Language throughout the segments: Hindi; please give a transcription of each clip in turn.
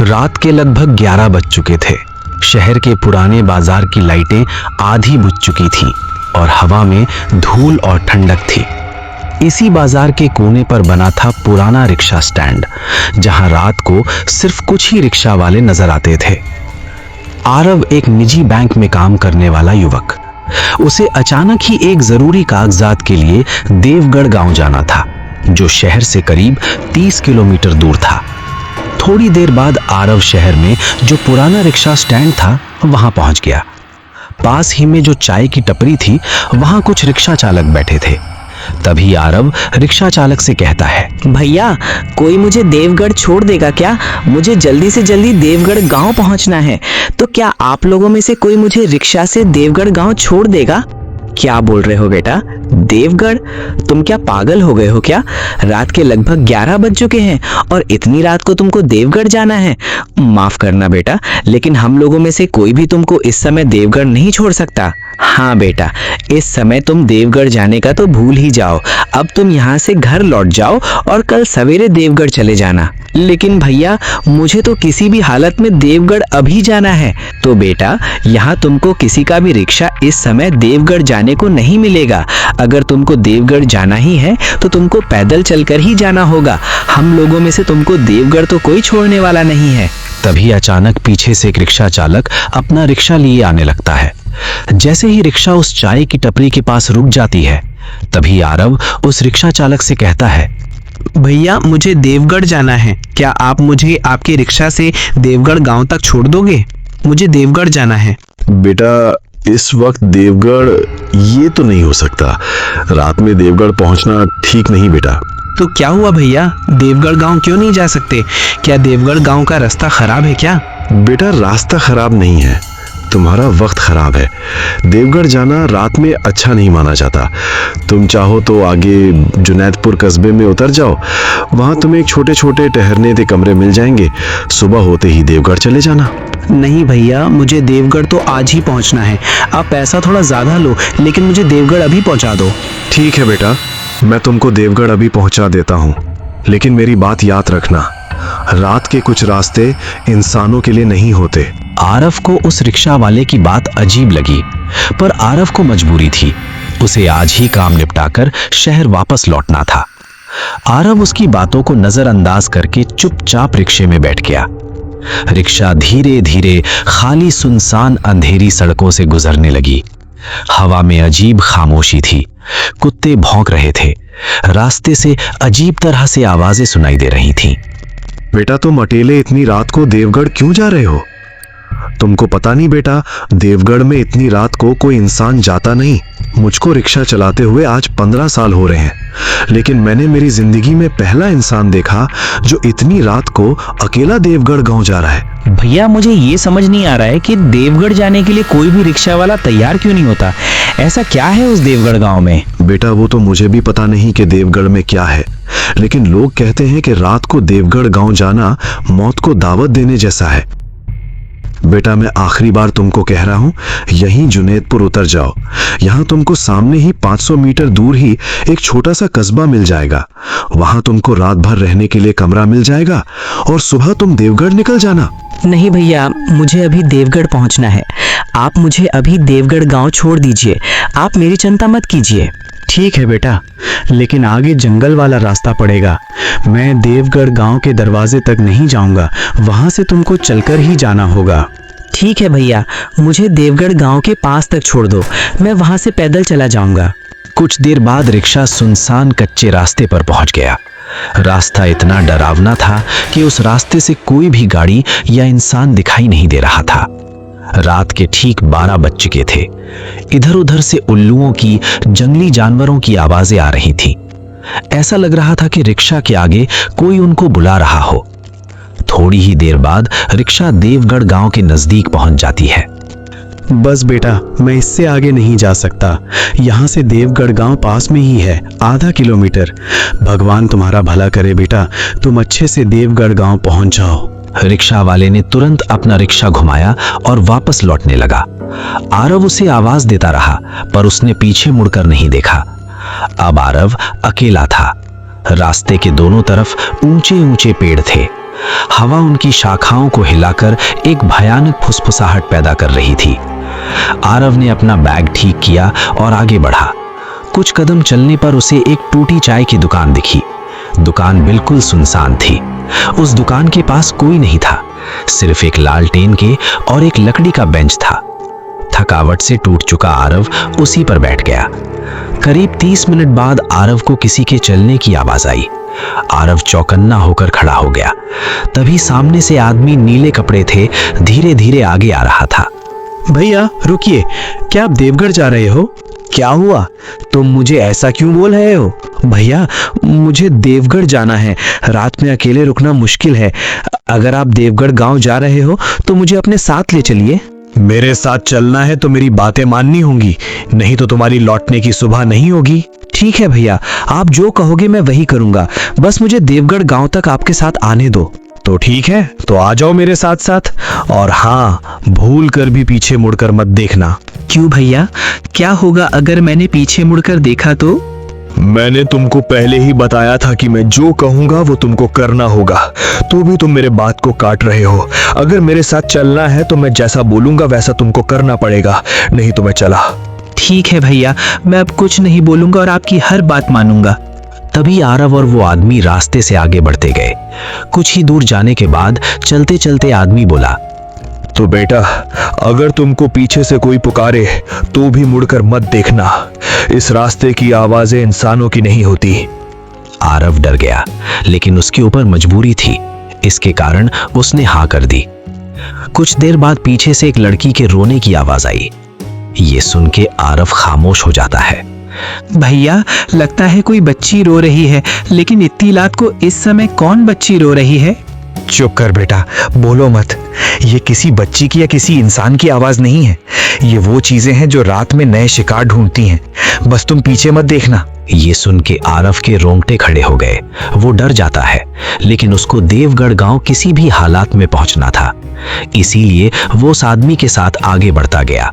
रात के लगभग 11 बज चुके थे। शहर के पुराने बाजार की लाइटें आधी बुझ चुकी थीं और हवा में धूल और ठंडक थी। इसी बाजार के कोने पर बना था पुराना रिक्शा स्टैंड, जहां रात को सिर्फ कुछ ही रिक्शा वाले नजर आते थे। आरव एक निजी बैंक में काम करने वाला युवक। उसे अचानक ही एक जरूरी कागजात के लिए देवगढ़ गांव जाना था, जो शहर से करीब 30 किलोमीटर दूर था। थोड़ी देर बाद आरव शहर में जो पुराना रिक्शा स्टैंड था वहां पहुंच गया। पास ही में जो चाय की टपरी थी वहां कुछ रिक्शा चालक बैठे थे। तभी आरव रिक्शा चालक से कहता है, भैया कोई मुझे देवगढ़ छोड़ देगा क्या? मुझे जल्दी से जल्दी देवगढ़ गांव पहुंचना है। तो क्या आप लोगों में से कोई मुझे रिक्शा से देवगढ़ गांव छोड़ देगा? क्या बोल रहे हो बेटा? देवगढ़? तुम क्या पागल हो गए हो क्या? रात के लगभग 11 बज चुके हैं और इतनी रात को तुमको देवगढ़ जाना है? माफ करना बेटा, लेकिन हम लोगों में से कोई भी तुमको इस समय देवगढ़ नहीं छोड़ सकता। हाँ बेटा, इस समय तुम देवगढ़ जाने का तो भूल ही जाओ। अब तुम यहाँ से घर लौट जाओ और कल सवेरे देवगढ़ चले जाना। लेकिन भैया मुझे तो किसी भी हालत में देवगढ़ अभी जाना है। तो बेटा यहाँ तुमको किसी का भी रिक्शा इस समय देवगढ़ जाने को नहीं मिलेगा। अगर तुमको देवगढ़ जाना ही है तो तुमको पैदल चलकर ही जाना होगा। हम लोगों में से तुमको देवगढ़ तो कोई छोड़ने वाला नहीं है। तभी अचानक पीछे से एक रिक्शा चालक अपना रिक्शा लिए आने लगता है। जैसे ही रिक्शा उस चाय की टपरी के पास रुक जाती है, तभी आरव उस रिक्शा चालक से कहता है, भैया मुझे देवगढ़ जाना है। क्या आप मुझे आपके रिक्शा से देवगढ़ गांव तक छोड़ दोगे? मुझे देवगढ़ जाना है। बेटा इस वक्त देवगढ़ ये तो नहीं हो सकता। रात में देवगढ़ पहुंचना ठीक नहीं बेटा। तो क्या हुआ भैया, देवगढ़ गांव क्यों नहीं जा सकते? क्या देवगढ़ गांव का रास्ता खराब है क्या? बेटा रास्ता खराब नहीं है, तुम्हारा वक्त खराब है। देवगढ़ जाना रात में अच्छा नहीं माना जाता। तुम चाहो तो आगे जुनैदपुर कस्बे में उतर जाओ। वहां तुम्हें एक छोटे छोटे ठहरने के कमरे मिल जाएंगे। सुबह होते ही देवगढ़ चले जाना। नहीं भैया, मुझे देवगढ़ तो आज ही पहुंचना है। आप पैसा थोड़ा ज्यादा लो, लेकिन मुझे देवगढ़ अभी पहुंचा दो। ठीक है बेटा, मैं तुमको देवगढ़ अभी पहुंचा देता हूँ, लेकिन मेरी बात याद रखना, रात के कुछ रास्ते इंसानों के लिए नहीं होते। आरव को उस रिक्शा वाले की बात अजीब लगी, पर आरव को मजबूरी थी। उसे आज ही काम निपटाकर शहर वापस लौटना था। आरव उसकी बातों को नजरअंदाज करके चुपचाप रिक्शे में बैठ गया। रिक्शा धीरे धीरे खाली सुनसान अंधेरी सड़कों से गुजरने लगी। हवा में अजीब खामोशी थी। कुत्ते भौंक रहे थे। रास्ते से अजीब तरह से आवाजें सुनाई दे रही थीं। बेटा तुम अकेले इतनी रात को देवगढ़ क्यों जा रहे हो? तुमको पता नहीं बेटा, देवगढ़ में इतनी रात को कोई इंसान जाता नहीं। मुझको रिक्शा चलाते हुए आज 15 साल हो रहे हैं, लेकिन मैंने मेरी जिंदगी में पहला इंसान देखा जो इतनी रात को अकेला देवगढ़ गांव जा रहा है। भैया मुझे ये समझ नहीं आ रहा है कि देवगढ़ जाने के लिए कोई भी रिक्शा वाला तैयार क्यों नहीं होता। ऐसा क्या है उस देवगढ़ गांव में? बेटा वो तो मुझे भी पता नहीं कि देवगढ़ में क्या है, लेकिन लोग कहते हैं कि रात को देवगढ़ गांव जाना मौत को दावत देने जैसा है। बेटा मैं आखिरी बार तुमको कह रहा हूं, यहीं जुनैदपुर उतर जाओ। यहां तुमको सामने ही 500 मीटर दूर ही एक छोटा सा कस्बा मिल जाएगा। वहां तुमको रात भर रहने के लिए कमरा मिल जाएगा और सुबह तुम देवगढ़ निकल जाना। नहीं भैया, मुझे अभी देवगढ़ पहुंचना है। आप मुझे अभी देवगढ़ गांव छोड़ दीजिए। आप मेरी चिंता मत कीजिए। ठीक है बेटा, लेकिन आगे जंगल वाला रास्ता पड़ेगा। मैं देवगढ़ गांव के दरवाजे तक नहीं जाऊंगा, वहां से तुमको चलकर ही जाना होगा। ठीक है भैया, मुझे देवगढ़ गांव के पास तक छोड़ दो, मैं वहां से पैदल चला जाऊंगा। कुछ देर बाद रिक्शा सुनसान कच्चे रास्ते पर पहुंच गया। रास्ता इतना डरावना था कि उस रास्ते से कोई भी गाड़ी या इंसान दिखाई नहीं दे रहा था। रात के ठीक 12 बज चुके थे। इधर उधर से उल्लुओं की, जंगली जानवरों की आवाजें आ रही थीं। ऐसा लग रहा था कि रिक्शा के आगे कोई उनको बुला रहा हो। थोड़ी ही देर बाद रिक्शा देवगढ़ गांव के नजदीक पहुंच जाती है। बस बेटा, मैं इससे आगे नहीं जा सकता। यहाँ से देवगढ़ गांव पास में ही है, आधा किलोमीटर। भगवान तुम्हारा भला करे बेटा, तुम अच्छे से देवगढ़ गांव पहुंच जाओ। रिक्शा वाले ने तुरंत अपना रिक्शा घुमाया और वापस लौटने लगा। आरव उसे आवाज देता रहा, पर उसने पीछे मुड़कर नहीं देखा। अब आरव अकेला था। रास्ते के दोनों तरफ ऊंचे ऊंचे पेड़ थे। हवा उनकी शाखाओं को हिलाकर एक भयानक फुसफुसाहट पैदा कर रही थी। आरव ने अपना बैग ठीक किया और आगे बढ़ा। कुछ कदम चलने पर उसे एक टूटी चाय की दुकान दिखी। दुकान बिल्कुल सुनसान थी। उस दुकान के पास कोई नहीं था, सिर्फ एक लालटेन के और एक लकड़ी का बेंच था। थकावट से टूट चुका आरव उसी पर बैठ गया। करीब 30 मिनट बाद आरव को किसी के चलने की आवाज आई। आरव चौकन्ना होकर खड़ा हो गया। तभी सामने से आदमी, नीले कपड़े थे, धीरे धीरे आगे आ रहा था। भैया रुकिए, क्या आप देवगढ़ जा रहे हो? क्या हुआ? तुम मुझे ऐसा क्यों बोल रहे हो? भैया मुझे देवगढ़ जाना है, रात में अकेले रुकना मुश्किल है। अगर आप देवगढ़ गांव जा रहे हो तो मुझे अपने साथ ले चलिए। मेरे साथ चलना है तो मेरी बातें माननी होंगी, नहीं तो तुम्हारी लौटने की सुबह नहीं होगी। ठीक है भैया, आप जो कहोगे मैं वही करूंगा, बस मुझे देवगढ़ गांव तक आपके साथ आने दो। तो ठीक है, तो आ जाओ मेरे साथ साथ। और हाँ, भूल कर भी पीछे मुड़कर मत देखना। क्यों भैया, क्या होगा अगर मैंने पीछे मुड़कर देखा तो? मैंने तुमको पहले ही बताया था कि मैं जो कहूंगा वो तुमको करना होगा, तो भी तुम मेरे बात को काट रहे हो। अगर मेरे साथ चलना है तो मैं जैसा बोलूंगा वैसा तुमको करना पड़ेगा, नहीं तो मैं चला। ठीक है भैया, मैं अब कुछ नहीं बोलूंगा और आपकी हर बात मानूंगा। तभी आरव और वो आदमी रास्ते से आगे बढ़ते गए। कुछ ही दूर जाने के बाद चलते चलते आदमी बोला, तो बेटा, अगर तुमको पीछे से कोई पुकारे तो भी मुड़कर मत देखना। इस रास्ते की आवाजें इंसानों की नहीं होती। आरव डर गया, लेकिन उसके ऊपर मजबूरी थी, इसके कारण उसने हाँ कर दी। कुछ देर बाद पीछे से एक लड़की के रोने की आवाज आई। ये सुन के आरव खामोश हो जाता है। भैया, लगता है कोई बच्ची रो रही है, लेकिन इतनी रात को इस समय कौन बच्ची रो रही है? चुप कर बेटा, बोलो मत। ये किसी बच्ची की या किसी इंसान की आवाज नहीं है। ये वो चीजें हैं जो रात में नए शिकार ढूंढती हैं। बस तुम पीछे मत देखना। ये सुन के आरव के रोंगटे खड़े हो गए। वो डर जाता है, लेकिन उसको देवगढ़ गांव किसी भी हालात में पहुंचना था, इसीलिए वो उस आदमी के साथ आगे बढ़ता गया।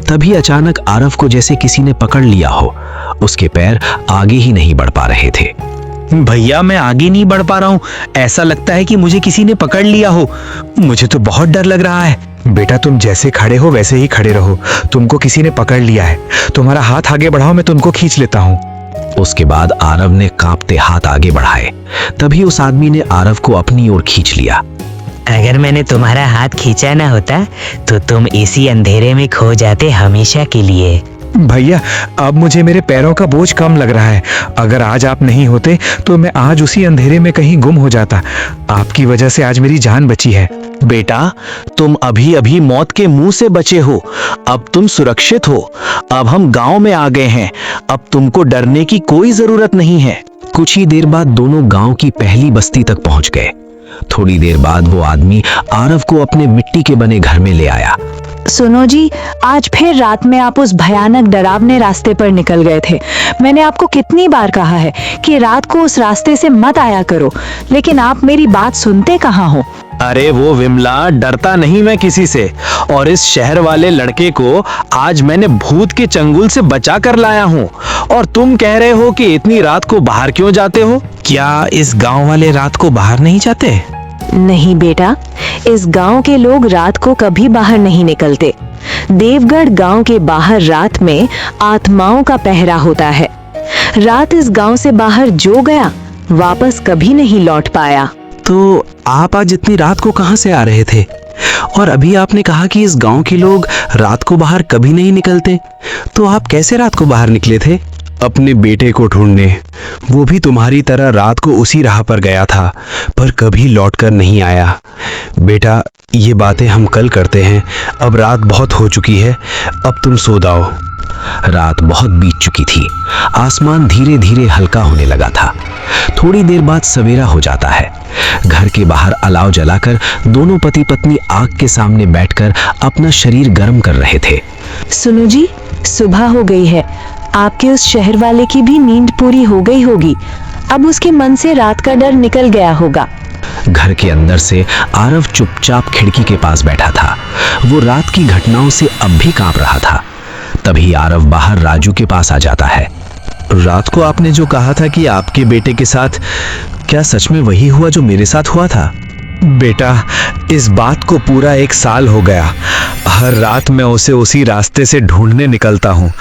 तभी अचानक आरव को जैसे किसी ने पकड़ लिया हो। उसके पैर आगे ही नहीं बढ़ पा रहे थे। भैया, मैं आगे नहीं बढ़ पा रहा हूँ। ऐसा लगता है कि मुझे किसी ने पकड़ लिया हो। मुझे तो बहुत डर लग रहा है। बेटा, तुम जैसे खड़े हो वैसे ही खड़े रहो। तुमको किसी ने पकड़ लिया है। तुम्हारा हाथ आगे बढ़ाओ, मैं तुमको खींच लेता हूँ। उसके बाद आरव ने कांपते हाथ आगे बढ़ाए। तभी उस आदमी ने आरव को अपनी ओर खींच लिया। अगर मैंने तुम्हारा हाथ खींचा ना होता तो तुम इसी अंधेरे में खो जाते हमेशा के लिए। भैया, अब मुझे मेरे पैरों का बोझ कम लग रहा है। अगर आज आप नहीं होते तो मैं आज उसी अंधेरे में कहीं गुम हो जाता। आपकी वजह से आज मेरी जान बची है। बेटा, तुम अभी अभी मौत के मुंह से बचे हो। अब तुम सुरक्षित हो। अब हम गांव में आ गए हैं। अब तुमको डरने की कोई जरूरत नहीं है। कुछ ही देर बाद दोनों गांव की पहली बस्ती तक पहुंच गए। थोड़ी देर बाद वो आदमी आरव को अपने मिट्टी के बने घर में ले आया। सुनो जी, आज फिर रात में आप उस भयानक डरावने रास्ते पर निकल गए थे। मैंने आपको कितनी बार कहा है कि रात को उस रास्ते से मत आया करो, लेकिन आप मेरी बात सुनते कहाँ हो? अरे वो विमला, डरता नहीं मैं किसी से। और इस शहर वाले लड़के को आज मैंने भूत के चंगुल से बचा कर लाया हूँ। और तुम कह रहे हो कि इतनी रात को बाहर क्यों जाते हो? क्या इस गांव वाले रात को बाहर नहीं जाते? नहीं बेटा, इस गांव के लोग रात को कभी बाहर नहीं निकलते। देवगढ़ गांव के बाहर रात में आत्माओं का पहरा होता है। रात इस गांव से बाहर जो गया वापस कभी नहीं लौट पाया। तो आप आज इतनी रात को कहां से आ रहे थे? और अभी आपने कहा कि इस गांव के लोग रात को बाहर कभी नहीं निकलते, तो आप कैसे रात को बाहर निकले थे? अपने बेटे को ढूंढने। वो भी तुम्हारी तरह रात को उसी राह पर गया था, पर कभी लौटकर नहीं आया। बेटा, ये बातें हम कल करते हैं। अब रात बहुत हो चुकी है, अब तुम सो जाओ। रात बहुत बीत चुकी थी। आसमान धीरे धीरे हल्का होने लगा था। थोड़ी देर बाद सवेरा हो जाता है। घर के बाहर अलाव जलाकर दोनों पति पत्नी आग के सामने बैठकर अपना शरीर गर्म कर रहे थे। सुनो जी, सुबह हो गई है। आपके उस शहर वाले की भी नींद पूरी हो गई होगी। अब उसके मन से रात का डर निकल गया होगा। घर के अंदर से आरव चुपचाप खिड़की के पास बैठा था। वो रात की घटनाओं से अब भी कांप रहा था। तभी आरव बाहर राजू के पास आ जाता है। रात को आपने जो कहा था कि आपके बेटे के साथ, क्या सच में वही हुआ जो मेरे साथ हुआ था? बेटा, इस बात को पूरा 1 साल हो गया। हर रात मैं उसे उसी रास्ते से ढूंढने निकलता हूँ।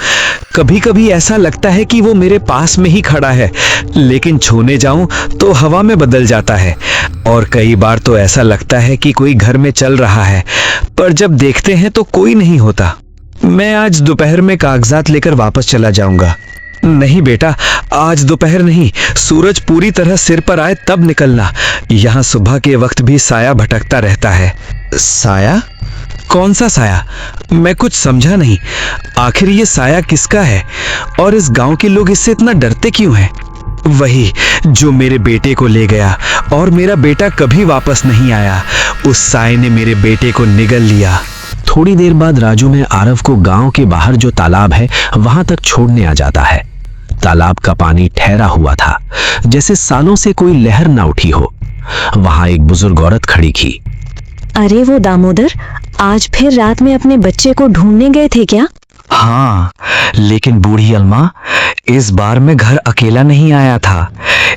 कभी कभी ऐसा लगता है कि वो मेरे पास में ही खड़ा है, लेकिन छूने जाऊं तो हवा में बदल जाता है। और कई बार तो ऐसा लगता है कि कोई घर में चल रहा है, पर जब देखते हैं तो कोई नहीं होता। मैं आज दोपहर में कागजात लेकर वापस चला जाऊंगा। नहीं बेटा, आज दोपहर नहीं, सूरज पूरी तरह सिर पर आए तब निकलना। यहाँ सुबह के वक्त भी साया भटकता रहता है। साया? कौन सा साया? मैं कुछ समझा नहीं। आखिर ये साया किसका है और इस गांव के लोग इससे इतना डरते क्यों हैं? वही जो मेरे बेटे को ले गया और मेरा बेटा कभी वापस नहीं आया। उस साये ने मेरे बेटे को निगल लिया। थोड़ी देर बाद राजू में आरव को गांव के बाहर जो तालाब है वहां तक छोड़ने आ जाता है। तालाब का पानी ठहरा हुआ था, जैसे सालों से कोई लहर ना उठी हो। वहां एक बुजुर्ग औरत खड़ी थी। अरे वो दामोदर, आज फिर रात में अपने बच्चे को ढूंढने गए थे क्या? हाँ, लेकिन बूढ़ी अल्मा, इस बार मैं घर अकेला नहीं आया था।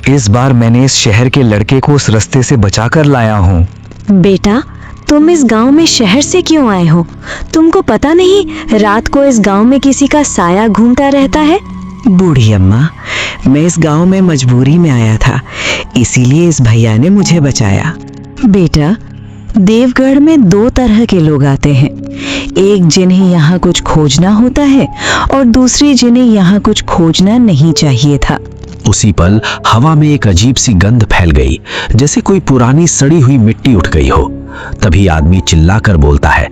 इस बार मैंने इस शहर के लड़के को उस रास्ते से बचा कर लाया हूँ। बेटा, तुम इस गांव में शहर से क्यों आए हो? तुमको पता नहीं रात को इस गांव में किसी का साया घूमता रहता है? बूढ़ी अम्मा, मैं इस गांव में मजबूरी में आया था, इसीलिए इस भैया ने मुझे बचाया। बेटा, देवगढ़ में 2 तरह के लोग आते हैं। एक जिन्हें यहाँ कुछ खोजना होता है और दूसरी जिन्हें यहाँ कुछ खोजना नहीं चाहिए था। उसी पल हवा में एक अजीब सी गंध फैल गई, जैसे कोई पुरानी सड़ी हुई मिट्टी उठ गई हो। तभी आदमी चिल्लाकर बोलता है,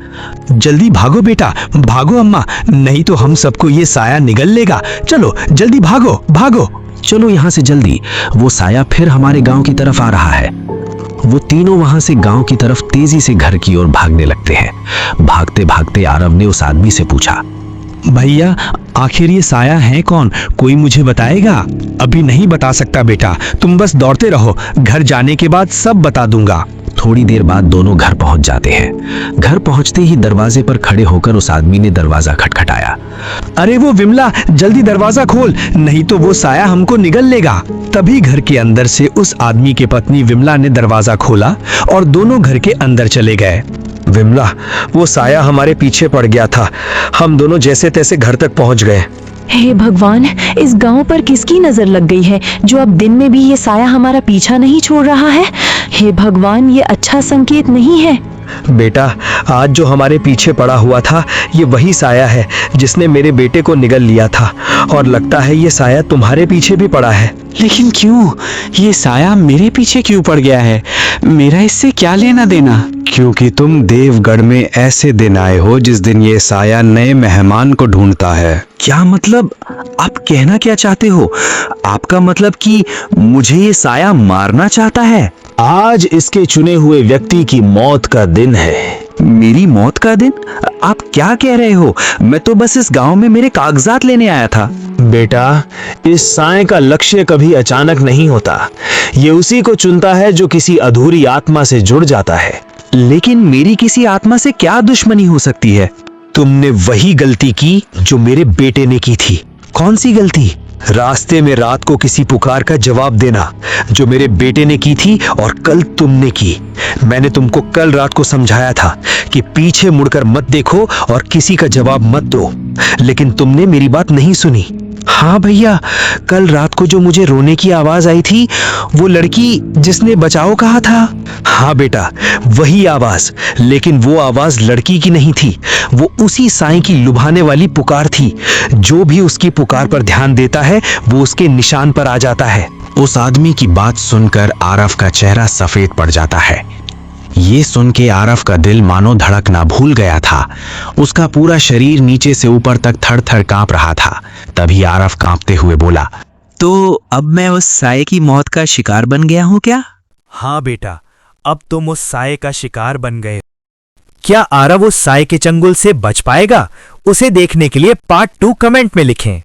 जल्दी भागो बेटा, भागो अम्मा, नहीं तो हम सबको ये साया निगल लेगा। चलो जल्दी भागो भागो। चलो यहाँ से जल्दी, वो साया फिर हमारे गांव की तरफ आ रहा है। वो तीनों वहां से गांव की तरफ तेजी से घर की ओर भागने लगते हैं। भागते भागते आरव ने उस आदमी से पूछा, भैया, आखिर ये साया है कौन? कोई मुझे बताएगा? अभी नहीं बता सकता बेटा, तुम बस दौड़ते रहो, घर जाने के बाद सब बता दूंगा। थोड़ी देर बाद दोनों घर पहुंच जाते हैं। घर पहुंचते ही दरवाजे पर खड़े होकर उस आदमी ने दरवाजा खटखटाया। अरे वो विमला, जल्दी दरवाजा खोल, नहीं तो वो साया हमको निगल लेगा। तभी घर के अंदर से उस आदमी की पत्नी विमला ने दरवाजा खोला और दोनों घर के अंदर चले गए। विमला, वो साया हमारे पीछे पड़ गया था, हम दोनों जैसे तैसे घर तक पहुंच गए। हे भगवान, इस गांव पर किसकी नजर लग गई है जो अब दिन में भी ये साया हमारा पीछा नहीं छोड़ रहा है? हे भगवान, ये अच्छा संकेत नहीं है। बेटा, आज जो हमारे पीछे पड़ा हुआ था ये वही साया है जिसने मेरे बेटे को निगल लिया था, और लगता है ये साया तुम्हारे पीछे भी पड़ा है। लेकिन क्यों? ये साया मेरे पीछे क्यों पड़ गया है? मेरा इससे क्या लेना देना? क्योंकि तुम देवगढ़ में ऐसे दिन आए हो जिस दिन ये साया नए मेहमान को ढूंढता है। क्या मतलब? आप कहना क्या चाहते हो? आपका मतलब कि मुझे ये साया मारना चाहता है? आज इसके चुने हुए व्यक्ति की मौत का दिन है। मेरी मौत का दिन? आप क्या कह रहे हो? मैं तो बस इस गांव में मेरे कागजात लेने आया था। बेटा, इस साए का लक्ष्य कभी अचानक नहीं होता। ये उसी को चुनता है जो किसी अधूरी आत्मा से जुड़ जाता है। लेकिन मेरी किसी आत्मा से क्या दुश्मनी हो सकती है? तुमने वही गलती की जो मेरे बेटे ने की थी। कौन सी गलती? रास्ते में रात को किसी पुकार का जवाब देना, जो मेरे बेटे ने की थी और कल तुमने की। मैंने तुमको कल रात को समझाया था कि पीछे मुड़कर मत देखो और किसी का जवाब मत दो, लेकिन तुमने मेरी बात नहीं सुनी। हाँ भैया, कल रात को जो मुझे रोने की आवाज आई थी, वो लड़की जिसने बचाओ कहा था। हाँ बेटा, वही आवाज, लेकिन वो आवाज लड़की की नहीं थी, वो उसी साईं की लुभाने वाली पुकार थी। जो भी उसकी पुकार पर ध्यान देता है वो उसके निशान पर आ जाता है। उस आदमी की बात सुनकर आरव का चेहरा सफेद पड़ जाता है। ये सुन के आरव का दिल मानो धड़कना भूल गया था। उसका पूरा शरीर नीचे से ऊपर तक थर थर कांप रहा था। तभी आरव कांपते हुए बोला, तो अब मैं उस साये की मौत का शिकार बन गया हूँ क्या? हाँ बेटा, अब तुम उस साये का शिकार बन गए। क्या आरव उस साये के चंगुल से बच पाएगा? उसे देखने के लिए पार्ट 2 कमेंट में लिखें।